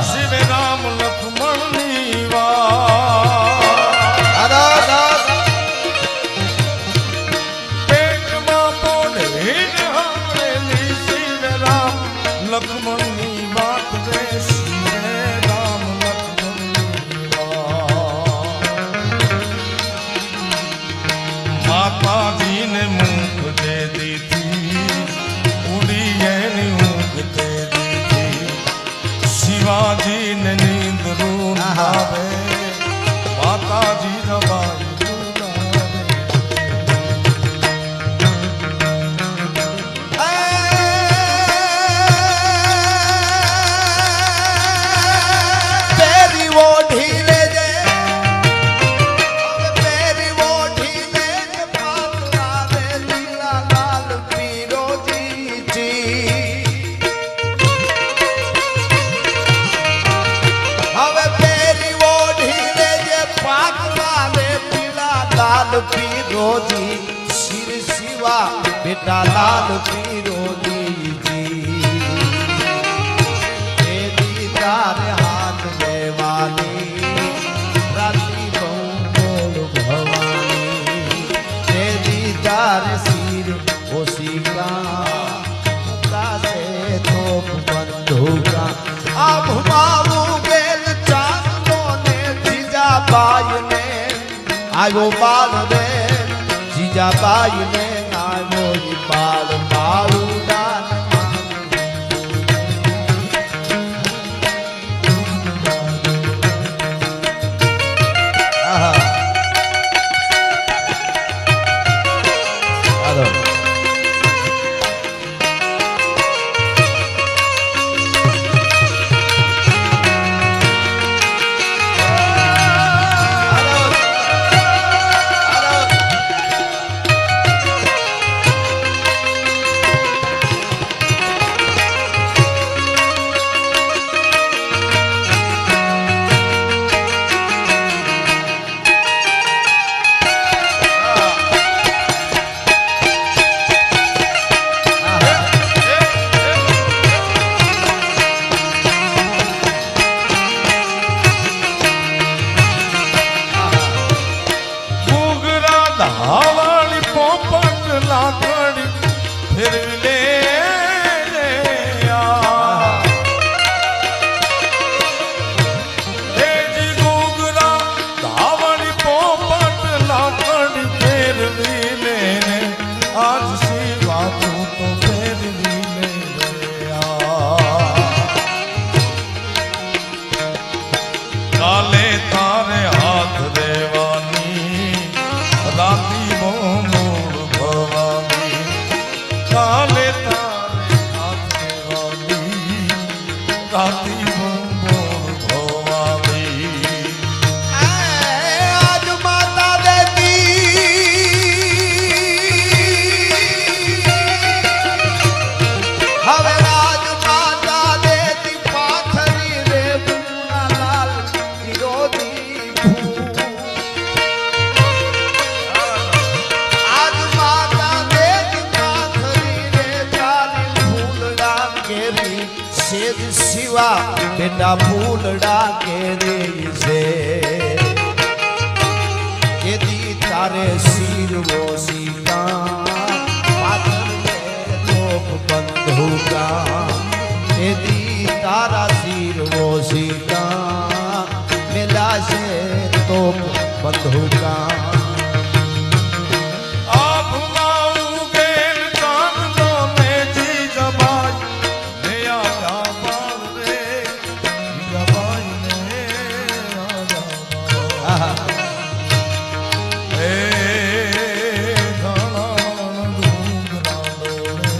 શિવ રામ લક્ષ્મણ ની વાત પેટમાં પોઢીને સાંભળેલી શિવ રામ લક્ષ્મણ ની વાત રે શિવ રામ લક્ષ્મણ ની વાત માતાજીને મુખ દે દીધી ઉડી એની ઊંઘ તે શિવાજી ને નીંદ રૂન આવે માતાજી રબાઈ પેરી ઓઢી લેજે પેરી ઓઢી લેજે પાતળા રે લીલા લાલ પીરોજી હવે પેરી ઓઢી લેજે પાતળા રે પીલા લાલ પીરોજી શિર શિવા બેટા લાલ પીરોજી તારે હાથ દેવાની રાતી બહુ બોલ ભવાની તે દીદાર શિર ઓશિકા દાસે તોપ બંધુકા આ ભમાવું ગેલ ચાંદો ને જીજાબાઈ ને આવ્યો બાલ રે જીજાબાઈ ને આવ્યો બાલ મારું દાન ફેરવી લે આ. તેજી ઘૂઘરા ધાવણી પોપટ લાકડી ફેરવી લે ને આજ સિવા તું તો ફેરવી લે આ. કાલે તારે હાથ દેવાની રાતી બહુ મૂળ ભવાની. કાલે તારે હાથ દેવાની રાતી બહુ મૂળ ભવાની. આજ માતા દેતી હવે રાજ માતા દેતી પાથરી રે પૂના લાલ વિરોધી ભૂ. આજ માતા દેતી પાથરી રે ચાલી ફૂલડા કેરી સેજ શિવા બેટા ફૂલડા કેરી છે. કેદી તારે શીરવો સીતા પાથરે લોક બંધુકા. કેદી તારા શીરવો સીતા મેલાશે તોપ બંધુકા. આભમાં ઉગેલ ચાંદલો મેજી જબાઈ ને આજા બાળ રે જબાઈ ને આજા બાળ. આહા. હે ઘણા ડુંગરા ડોળે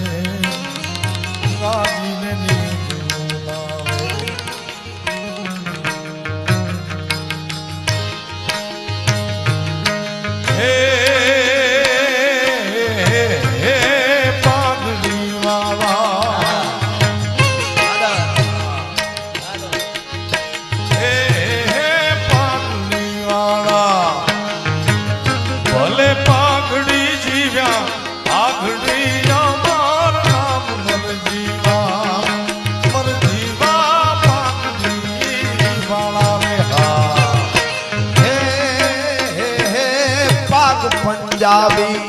રાજીને નીંદ બોલાવે. હે પાઘડી વાળા હે પાઘડી વાળા ભલે પાઘડી જીવ્યા પાઘડી અમાર નામ મર જીવા પાઘડી વાળા રે હા. હે હે પાગ પંજાબી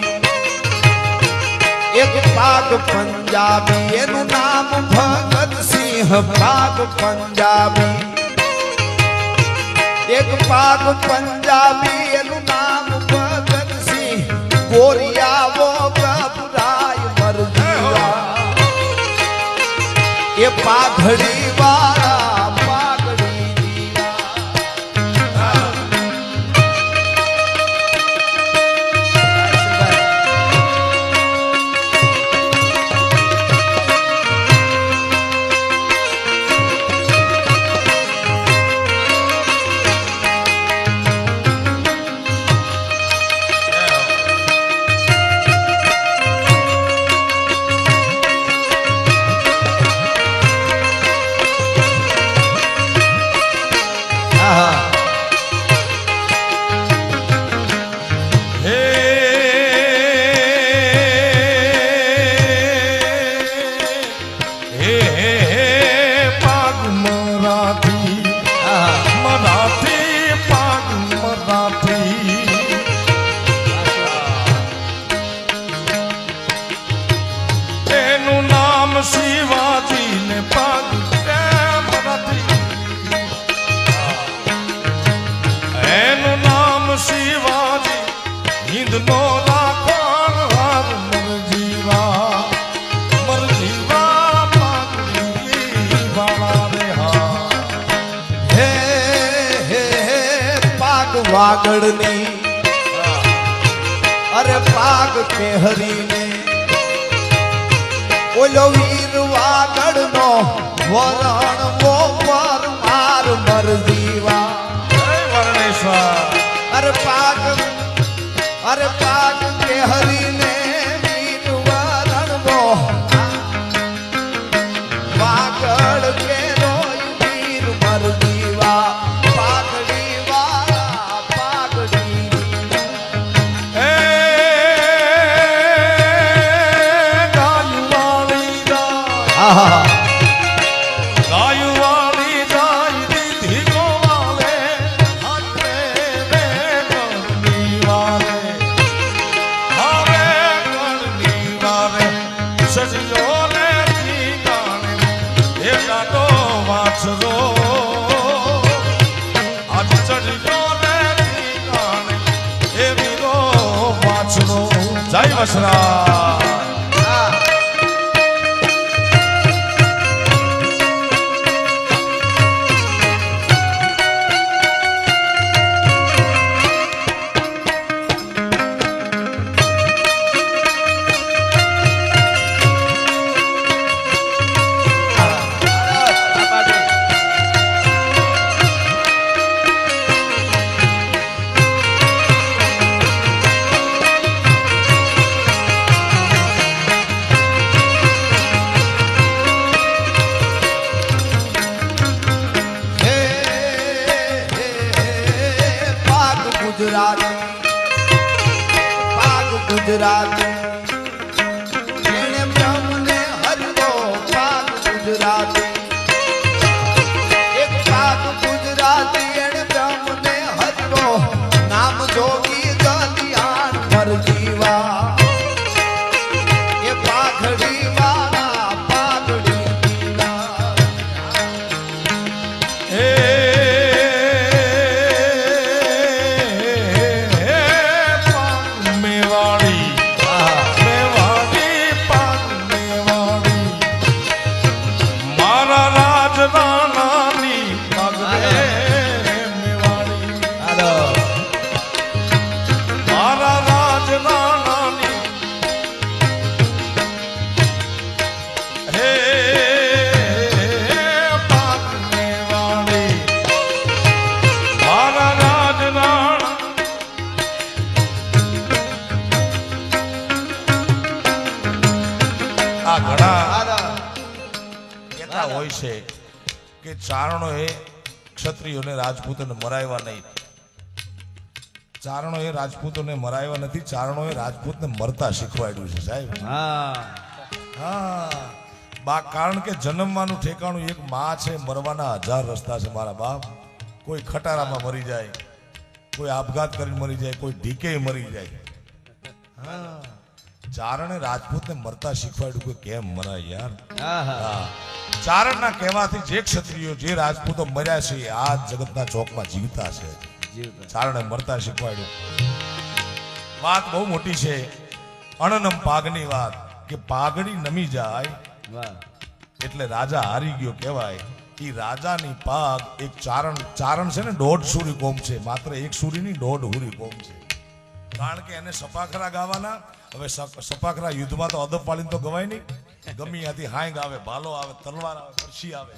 એક પાગ પંજાબી એનું નામ ભગતસિંહ. પાગ પંજાબી એક પાગ પંજાબી એનું નામ ભગતસિંહ. ગોરિયાવો પ્રભુરાય મરજીવા એ પાઘડી વાળા પાઘડી જીવા. વાગડની અરે પાગ કેહરીને ઓલો વીર વાગડનો વરણ વો પર માર મરજીવા અરે પાગ કેહરીને વીર વરણ વો વાગડ કે રોય વીર મરજીવા પાઘડી વાળા પાઘડી આહા હવે બસરા ગુજરાત પાક ગુજરાત એને બ્રહ્મને હરવો પાક ગુજરાત એક પાક ગુજરાત એને બ્રહ્મને હરવો નામ જોગી ગલિયાણ પર જીવા એ પાઘડી વાળા પાઘડી દીવા હોય છે કે ચારણોએ ક્ષત્રિયોને રાજપૂતોને મરાવ્યા નહીં. ચારણોએ રાજપૂતોને મરાવ્યા નથી, ચારણોએ રાજપૂતને મરતા શીખવાડ્યું છે સાહેબ. હા, કારણ કે જન્મવાનું ઠેકાણું એક માં છે, મરવાના 1000 રસ્તા છે મારા બાપ. કોઈ ખટારામાં મરી જાય, કોઈ આપઘાત કરીને મરી જાય, કોઈ ઢીકે મરી જાય. હા, ચારણે રાજપૂતને મરતા શીખવાડ્યું કે કેમ મરાય યાર. હા, ચારણના કહેવાથી જે ક્ષત્રિયો જે રાજપૂતો મર્યા છે આ જગતના ચોકમાં જીવતા છે. ચારણે મરતા શીખવાડ્યું. વાત બહુ મોટી છે, અણનમ પાગની વાત, કે પાઘડી નમી જાય એટલે રાજા હારી ગયો કહેવાય. એ રાજાની પાગ એક ચારણ છે ને 1.5 સૂરી કોમ છે, માત્ર 1 સૂરીની 1.5 હુરી કોમ છે. કારણ કે એને સપાખરા ગાવાના. હવે સપાખરા યુદ્ધમાં તો અદબ પાડીને તો ગવાય નહીં. ગમી ત્યાંથી હાંગ આવે, ભાલો આવે, તલવાર આવે, પરછી આવે.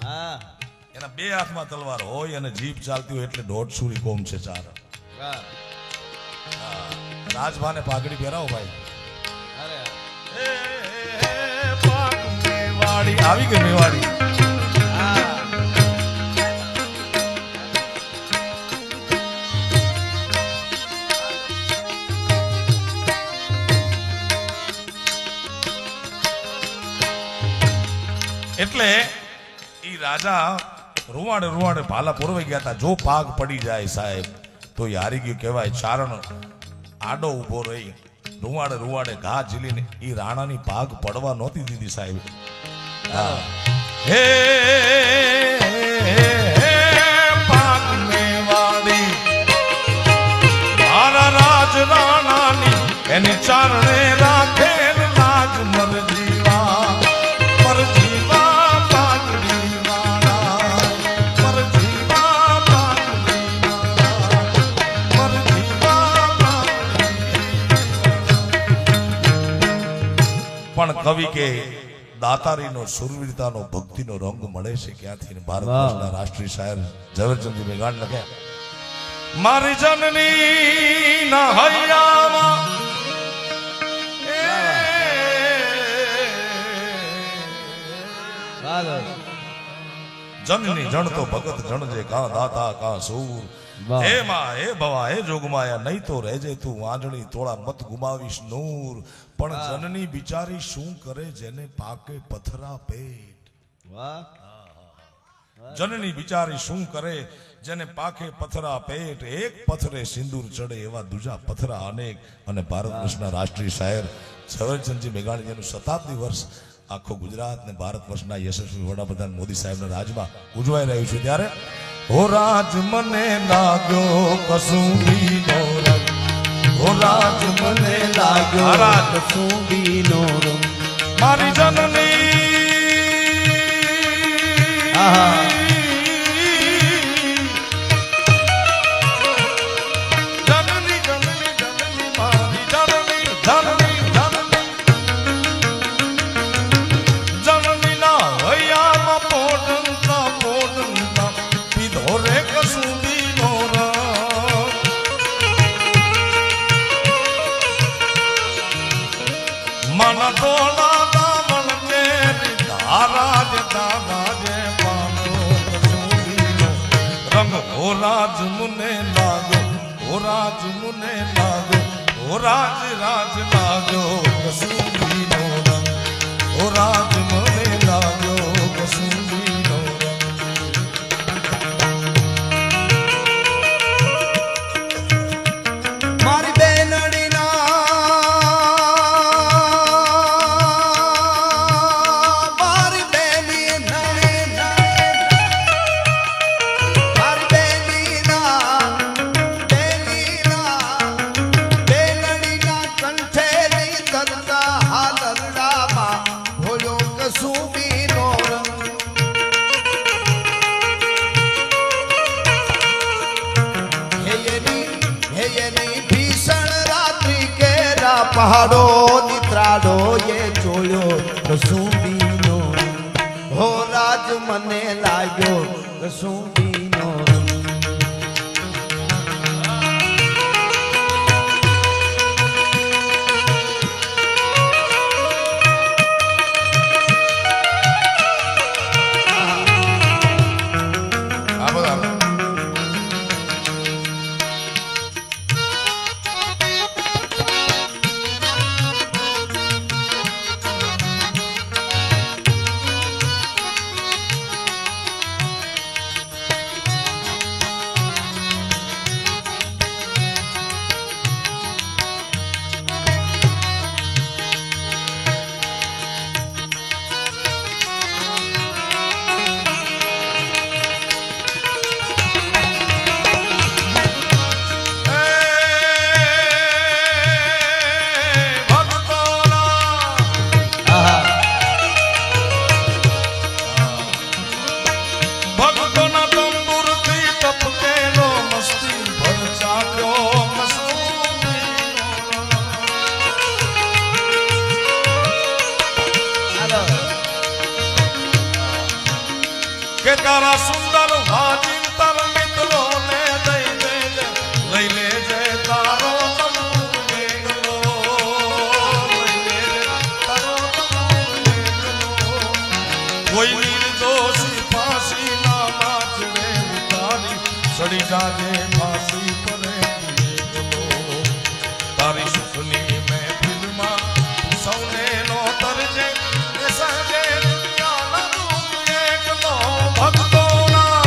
એના 2 હાથમાં તલવાર હોય અને જીભ ચાલતી હોય એટલે 1.5 સૂરી કોમ છે ચારણ. રાજભાને પાઘડી પહેરાવો ભાઈ. મેવાડી આવી ગઈ મેવાડી. એટલે ઈ રાજા રૂવાડે રૂવાડે ભાલા પૂરવાઈ ગયા હતા. જો પાગ પડી જાય સાહેબ તો એ હારી ગયું કહેવાય. ચારણ આડો ઉભો રહી રૂવાડે રૂવાડે ઘા ઝીલીને ઈ રાણાની પાગ પડવા નહોતી દીધી સાહેબ. હે પાગ મેવાડી મારા રાજ રાણાની એની ચારણે રાખેલ લાજ મર જીવા મર જીવા. પણ કવિ કે દાતારીનો સુરવીરતાનો ભક્તિનો રંગ મળે છે ક્યાંથી? ભારત વર્ષના રાષ્ટ્રીય શાયર ઝવેરચંદ મેઘાણી લખ્યા, મારી જનની ના હૈયામાં જનની જણ તો ભગત જણ જે કા દાતા કા સૂર. હે માં હે ભવા હે જોગમાયા, નહીં તો રહેજે તું વાંજણી તોળા મત ગુમાવીશ નૂર. પણ જનની બિચારી શું કરે જેને પાકે પથરા પેટ. જનની બિચારી શું કરે જેને પાકે પથરા પેટ. એક પથરે સિંદૂર ચડે એવા દૂજા પથરા અનેક. અને ભારત વર્ષના રાષ્ટ્રીય શાયર ઝવેરચંદજી મેઘાણી જેનું શતાબ્દી વર્ષ આખો ગુજરાત ને ભારત વર્ષના યશસ્વી વડાપ્રધાન મોદી સાહેબના રાજમાં ઉજવાઈ રહ્યું છે ત્યારે હો રાજ મને લાગ્યો કસુંબીનો રંગ, હો રાજ મને લાગ્યો લાગ્યો મહારાજ. કસુંબીનો રંગ. મારી જનની આહા. જનની જનની જનની મારી જનની જનની જનની જનનીના હૈયામાં પોઢંતા પોઢંતા પીધો રે કસુંબીનો રંગ. મન તોલા દામણ કેરી ધારા જે દાદા જે પાનો કસુંબીનો રંગ. હો રાજ મુને લાગ્યો, હો રાજ મુને લાગ્યો, હો રાજ રાજ લાગ્યો કસુંબીનો રંગ. હો રાજ મને લાગ્યો કસુંબીનો રંગ. મારી બેનડીના મારી બેની મારી બેનીના બેનડીના કંઠેની તરતા હાલરડામાં ભોયો કસુંબીનો રંગ. હેયની ભીષણ રાત્રિ કેરા પહાડો નિત્રાડો એ જોયો કસુંબીનો રંગ. હો રાજ મને લાગ્યો કસુંબીનો રંગ. આ બધા ભક્તોના તંબુરથી ટપકેલો મસ્તી ભર ચાલ્યો કસુંબીનો રંગ. કે તારા સુંદર વાજીન તાર મિત્રોને દઈ દેજે, લઈ લેજે તારો તંબુર એકલો, લઈ લેજે તારો તંબુર એકલો. કોઈ નિર્દોષી ફાંસી ના માચડે ઉતારી ચડી જાજે ફાંસી પરે એકલો. તારી સુખની મહેફિલમાં સૌને નો તરજે એ સહજે દુનિયાના દુઃખ એકલો. ભક્તોના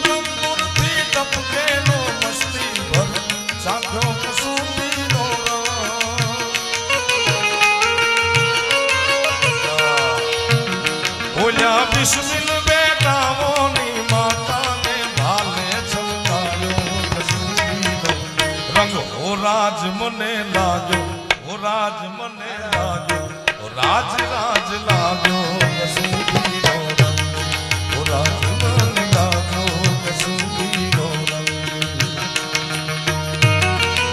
તંબુરથી ટપકેલો મસ્તી ભર ચાખ્યો કસુંબીનો રંગ. બોલ્યા બિસ્મિલ બેટાઓની માતાને ભાલે છલકાયો કસુંબીનો રંગ. હો રાજ મને લાગ્યો, હો રાજ મને લાગ્યો, હો રાજ રાજ લાગ્યો કસુંબીનો રંગ. હો રાજ મને લાગ્યો કસુંબીનો રંગ.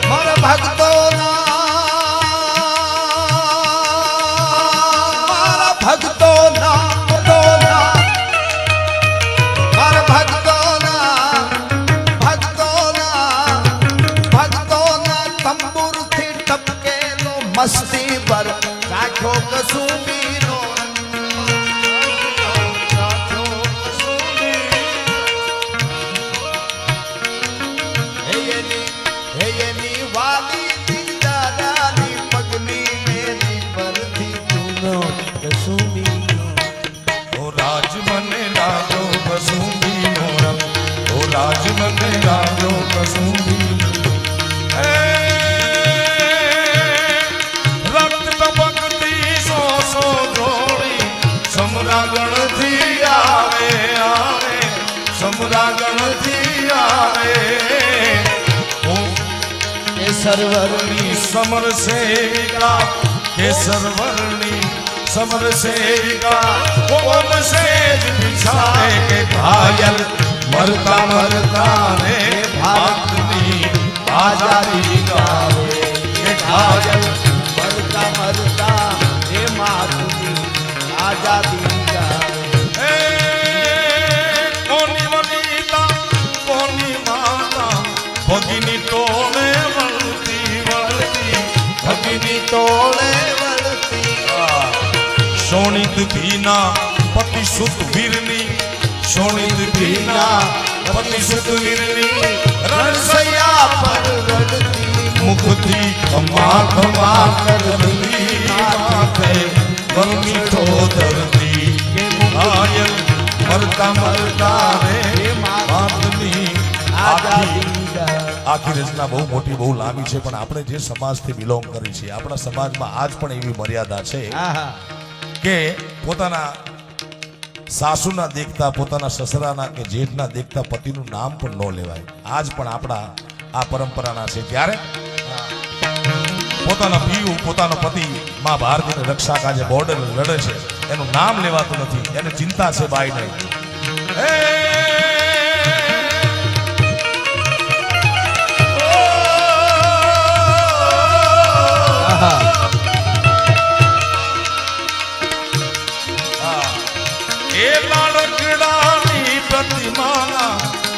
મારા ભક્તોના તંબુરથી ટપકેલો મસ્તી પર ચાખ્યો કસુંબીનો રંગ. હેયની વાલી દાદાની પગની મેરી પરથી ચૂનો કસુંબીનો. ઓ રાજ મને લાગ્યો કસુંબીનો રંગ. ઓ રાજ મને લાગ્યો કસુંબીનો. રક્ત ટપકતી સો જોડી સમરાગણથી આવે આવે, સમરાગણથી આવે. ઓ કેસરવર્ણી समर सेविका केसर वर्णी समर सेविका कौन सेज बिछाए के घायल मरता मरता रे भारतनी आजादी गावे के घायल મરતા મરતા હે માતની આઝાદી ગાવે कोनी वनीता कोनी माता भगिनी तोड़े वलती वलती भगिनी તોળે વળતી शोणित भीना पति सुत वीरनी शोणित भीना पति सुत वीरनी रसया પર રડતી मुखती खमा खमा करती माथे गर्मी तो धरती घायल मरता मरता रे मातनी આઝાદી आखी ગાવે આખી રચના બહુ મોટી બહુ લાંબી છે પણ આપણે જે સમાજથી બિલોંગ કરી છીએ આપણા સમાજમાં આજ પણ એવી મર્યાદા છે આહા કે પોતાના સાસુના દેખતા પોતાના સસરાના કે જેઠના દેખતા પતિનું નામ પણ ન લેવાય આજ પણ આપણા આ પરંપરાના છે ત્યારે પોતાના પીયુ પોતાનો પતિ માં ભારતીની રક્ષા કાજે બોર્ડર લડે છે એનું નામ લેવાતું નથી એને ચિંતા છે બાઈને આહા એ લાડકડાની પ્રતિમાના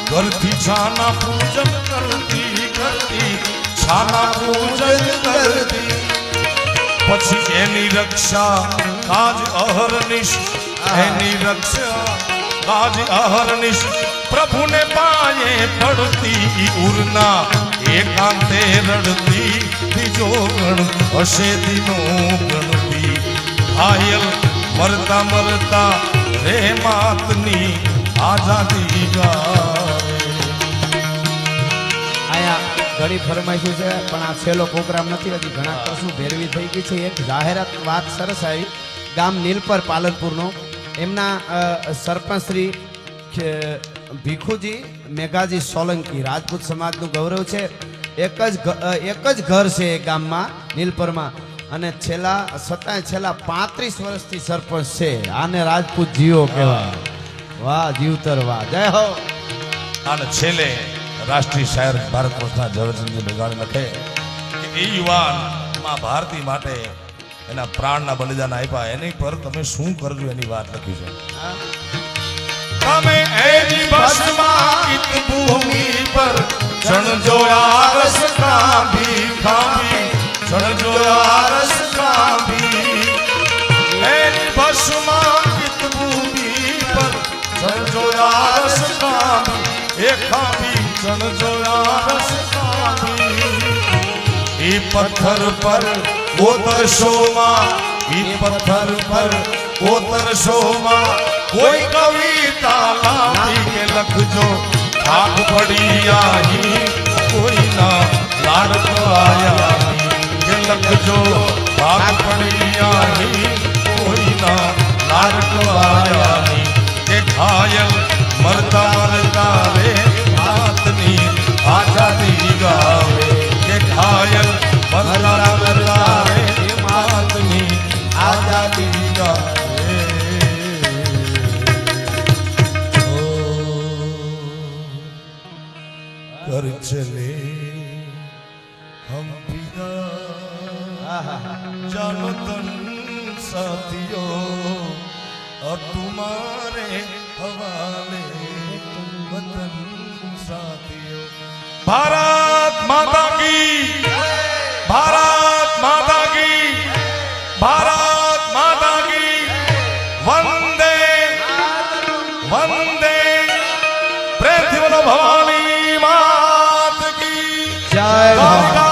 ઘરથી છાના પૂજન કરતી કરતી છાના પૂજન કરતી પછી એની રક્ષા કાજ અહર્નિશ એની રક્ષા કાજ અહર્નિશ પ્રભુને પાયે પડતી ઉરના એકાંતે રડતી બીજો ગણ હશે દિનો ગણતી ઘાયલ મરતા મરતા રે માતની આઝાદી ગાવે આયા ઘણી ફરમાઈશું છે પણ આ છેલ્લો પ્રોગ્રામ નથી હજી ઘણા કશું ભેરવી થઈ ગઈ છે એક જાહેરાત વાત સરસ આવી ગામ નીલપર પાલનપુરનો એમના સરપંચ શ્રી ભીખુજી મેઘાજી સોલંકી રાજપૂત સમાજનું ગૌરવ છે એક જ ઘર છે એ ગામમાં નીલપરમાં અને છેલ્લા 35 વર્ષથી સરપંચ છે આને રાજપૂત જીવો કહેવાય વાહ જીવતર વાહ જય હો અને છેલ્લે રાષ્ટ્રીય શાયર ભારત વર્ષના ઝવેરચંદજી મેઘાણી લખે કે એ યુવાન માં ભારતી માટે એના પ્રાણના બલિદાન આપ્યા એની પર તમે શું કરજો એની વાત લખી છે તમે એની ભસ્માકિત ભૂમિ પર ચણ જોયા રસ કાંભી કાંભી ચણ જોયા રસ કાંભી એની ભસ્માકિત ભૂમિ પર ચણ જોયા રસ કાંભી એ કાંભી ચણ જોયા રસ કાંભી એ પથ્થર પર ઓતરશોમાં એ પથ્થર પર ઓતરશોમાં કોઈ કવિતા લાંબી કે લખજો આગ પડી આહી કોઈના લાડકો આયા કે લખજો આગ પડી આહી કોઈના લાડકો આયા કે ઘાયલ મરતા મરતા રે માતની આઝાદી ગાવે કે ઘાયલ મરતા મરતા રે માતની આઝાદી ગાવે कर चले हम फिदा जानो तन साथियों अब तुम्हारे हवाले वतन साथियों भारत माता की भारत माता की भारत माता की वंदे वंदे प्रेम भवानी मात की जय